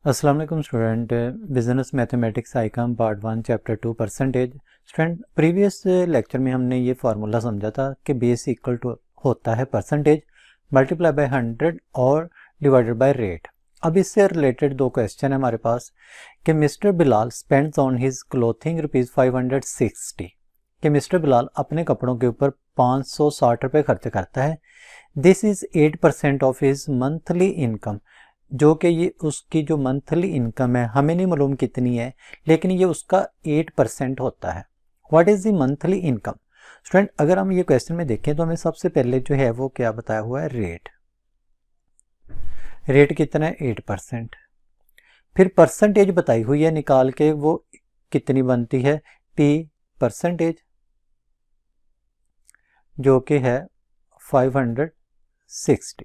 अस्सलाम वालेकुम student. Business mathematics Icom part 1 chapter 2 percentage. Student, previous lecture में हमने ये फार्मूला समझा था कि बेस इक्वल टू होता है परसेंटेज मल्टीप्लाई बाय 100 और डिवाइडेड बाय रेट। अब इससे रिलेटेड दो क्वेश्चन है हमारे पास कि mister Bilal spends on his clothing ₹560 कि मिस्टर बिलाल अपने कपड़ों के ऊपर 560 रुपये खर्च करता है। This is 8% of his monthly income, जो कि ये उसकी जो मंथली इनकम है हमें नहीं मालूम कितनी है, लेकिन ये उसका 8% होता है। What is the monthly income? Student, अगर हम ये क्वेश्चन में देखें तो हमें सबसे पहले जो है वो क्या बताया हुआ है, रेट कितना है 8%। फिर परसेंटेज बताई हुई है, निकाल के वो कितनी बनती है, P%, जो कि है 560।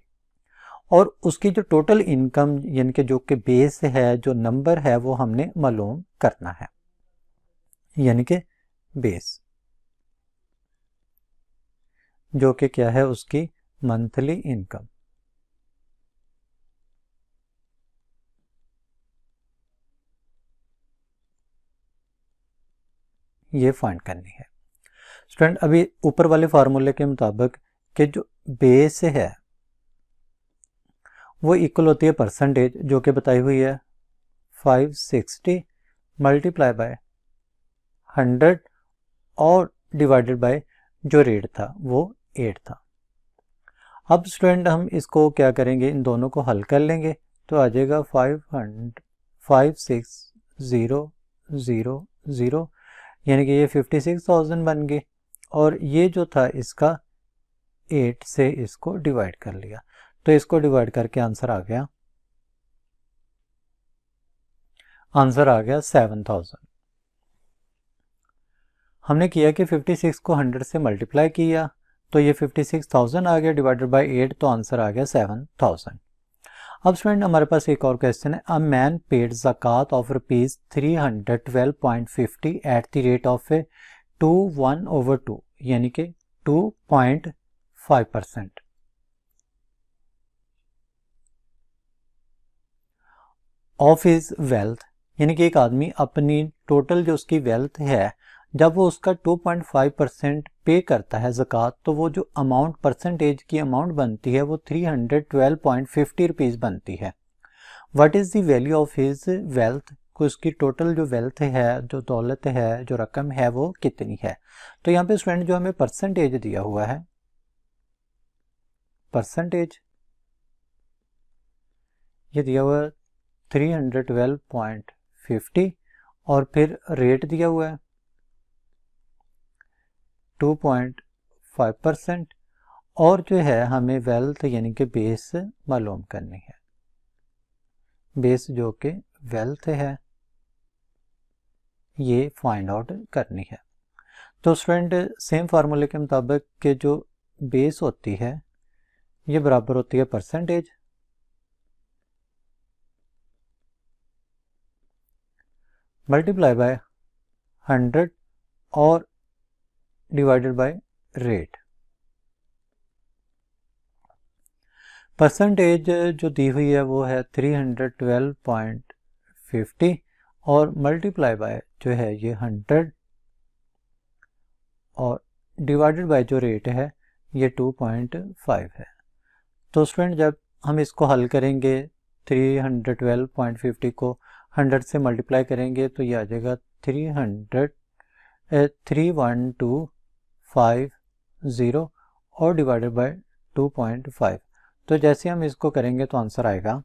और उसकी जो टोटल इनकम यानी कि जो कि बेस है, जो नंबर है वो हमने मालूम करना है, यानी कि बेस जो कि क्या है उसकी मंथली इनकम। ये फाइंड करनी है स्टूडेंट। अभी ऊपर वाले फार्मूले के मुताबिक कि जो बेस है वो इक्वल होती है परसेंटेज, जो कि बताई हुई है 560 मल्टीप्लाई बाय 100 और डिवाइडेड बाय जो रेट था वो 8 था। अब स्टूडेंट हम इसको क्या करेंगे, इन दोनों को हल कर लेंगे तो आ जाएगा 560,000, यानी कि ये 56,000 बन गए। और ये जो था इसका 8 से इसको डिवाइड कर लिया, तो इसको डिवाइड करके आंसर आ गया 7,000। हमने किया कि 56 को 100 से मल्टीप्लाई किया तो ये 56,000 आ गया डिवाइडेड बाय 8, तो आंसर आ गया 7,000। अब स्टूडेंट हमारे पास एक और क्वेश्चन है। A man paid zakat of ₹312.50 at the rate of 2/1/2, यानी कि 2.5% ऑफ हिज वेल्थ, यानी कि एक आदमी अपनी टोटल जो उसकी वेल्थ है, जब वो उसका 2.5% पे करता है ज़कात, तो वो जो अमाउंट परसेंटेज की अमाउंट बनती है वो 312.50 रुपीज़ बनती है। What is the value of his wealth, को उसकी टोटल जो वेल्थ है, जो दौलत है, जो रकम है वो कितनी है। तो यहाँ पे स्टूडेंट जो हमें परसेंटेज दिया हुआ है, परसेंटेज ये दिया हुआ है 312.50 और फिर रेट दिया हुआ है 2.5% और जो है हमें वेल्थ यानी कि बेस मालूम करनी है। बेस जो कि वेल्थ है ये फाइंड आउट करनी है। तो स्टूडेंट सेम फार्मूले के मुताबिक कि जो बेस होती है ये बराबर होती है परसेंटेज मल्टीप्लाई बाय 100 और डिवाइडेड बाय रेट। परसेंटेज जो दी हुई है वो है 312.50 और मल्टीप्लाई बाय जो है ये 100 और डिवाइडेड बाय जो रेट है ये 2.5 है। तो स्टूडेंट जब हम इसको हल करेंगे 312.50 को 100 से मल्टीप्लाई करेंगे तो ये आ जाएगा 31250 और डिवाइडेड बाय 2.5। तो जैसे हम इसको करेंगे तो आंसर आएगा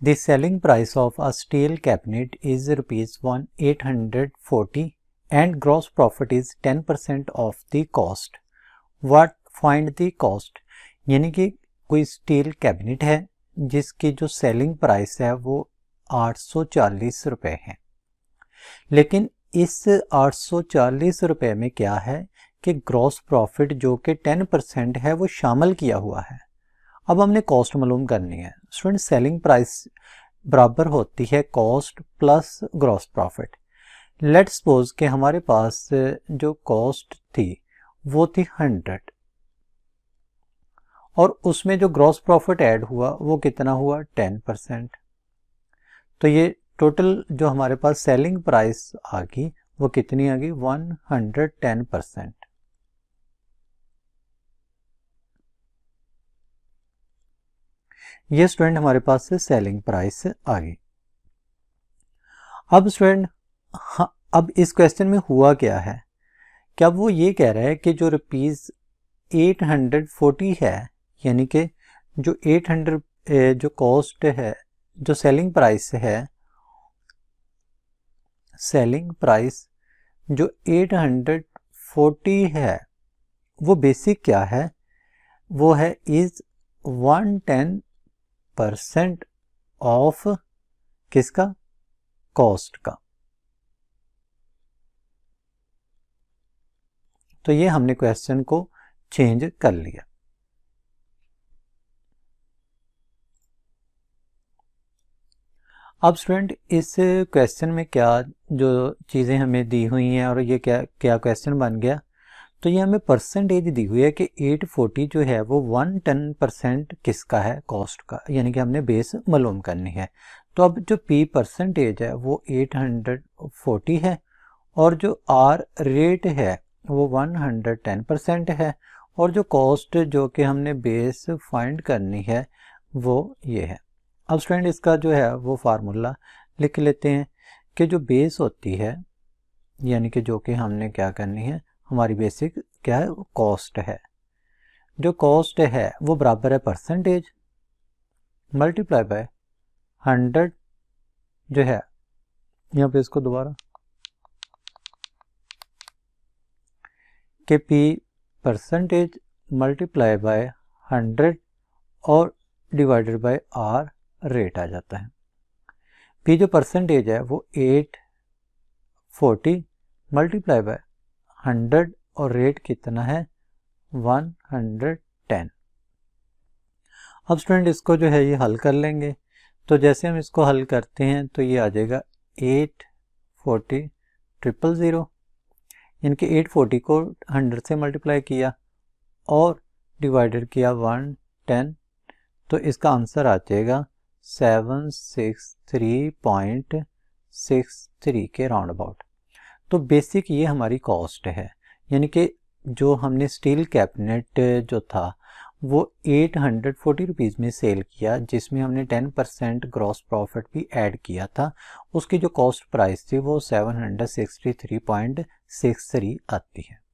the selling price of a steel cabinet is ₹840 and gross profit is 10% of the cost. What find the cost, यानी कि कोई स्टील कैबिनेट है जिसकी जो सेलिंग प्राइस है वो 840 रुपये है, लेकिन इस 840 रुपये में क्या है कि ग्रॉस प्रॉफिट जो कि 10% है वो शामिल किया हुआ है। अब हमने कॉस्ट मालूम करनी है। स्टूडेंट सेलिंग प्राइस बराबर होती है cost plus gross profit. Let's suppose कि हमारे पास जो कॉस्ट थी वो थी 100 और उसमें जो ग्रॉस प्रॉफिट ऐड हुआ वो कितना हुआ 10%। तो ये टोटल जो हमारे पास सेलिंग प्राइस आ गई वो कितनी आ गई 110%। ये स्टूडेंट हमारे पास से सेलिंग प्राइस आ गई। अब स्टूडेंट अब इस क्वेश्चन में हुआ क्या है, क्या वो ये कह रहा है कि जो रुपीज़ 840 है, यानी कि जो 800 जो कॉस्ट है, जो सेलिंग प्राइस है, सेलिंग प्राइस जो 840 है वो बेसिक क्या है, वो है इज 110% ऑफ किसका, कॉस्ट का। तो ये हमने क्वेश्चन को चेंज कर लिया। अब स्टूडेंट इस क्वेश्चन में क्या जो चीज़ें हमें दी हुई हैं और ये क्या क्या क्वेश्चन बन गया, तो ये हमें परसेंटेज दी हुई है कि 840 जो है वो 110% किसका है, कॉस्ट का, यानी कि हमने बेस मालूम करनी है। तो अब जो पी परसेंटेज है वो 840 है और जो आर रेट है वो 110% है और जो कॉस्ट जो कि हमने बेस फाइंड करनी है वो ये है। अब स्टूडेंट इसका जो है वो फार्मूला लिख लेते हैं कि जो बेस होती है, यानी कि जो कि हमने क्या करनी है, हमारी बेसिक क्या है, कॉस्ट है। जो कॉस्ट है वो बराबर है परसेंटेज मल्टीप्लाई बाय 100 जो है, यहाँ पे इसको दोबारा के पी परसेंटेज मल्टीप्लाई बाय 100 और डिवाइडेड बाय आर रेट आ जाता है। पी जो परसेंटेज है वो 840 मल्टीप्लाई बाय 100 और रेट कितना है 110। अब स्टूडेंट इसको जो है ये हल कर लेंगे। तो जैसे हम इसको हल करते हैं तो ये आ जाएगा 840,000, इनके 840 को 100 से मल्टीप्लाई किया और डिवाइडेड किया 110, तो इसका आंसर आ जाएगा 763.63 के राउंड अबाउट। तो बेसिक ये हमारी कॉस्ट है, यानी कि जो हमने स्टील कैबिनेट जो था वो 840 रुपीज़ में सेल किया, जिसमें हमने 10% ग्रॉस प्रॉफिट भी ऐड किया था। उसकी जो कॉस्ट प्राइस थी वो 763.63 आती है।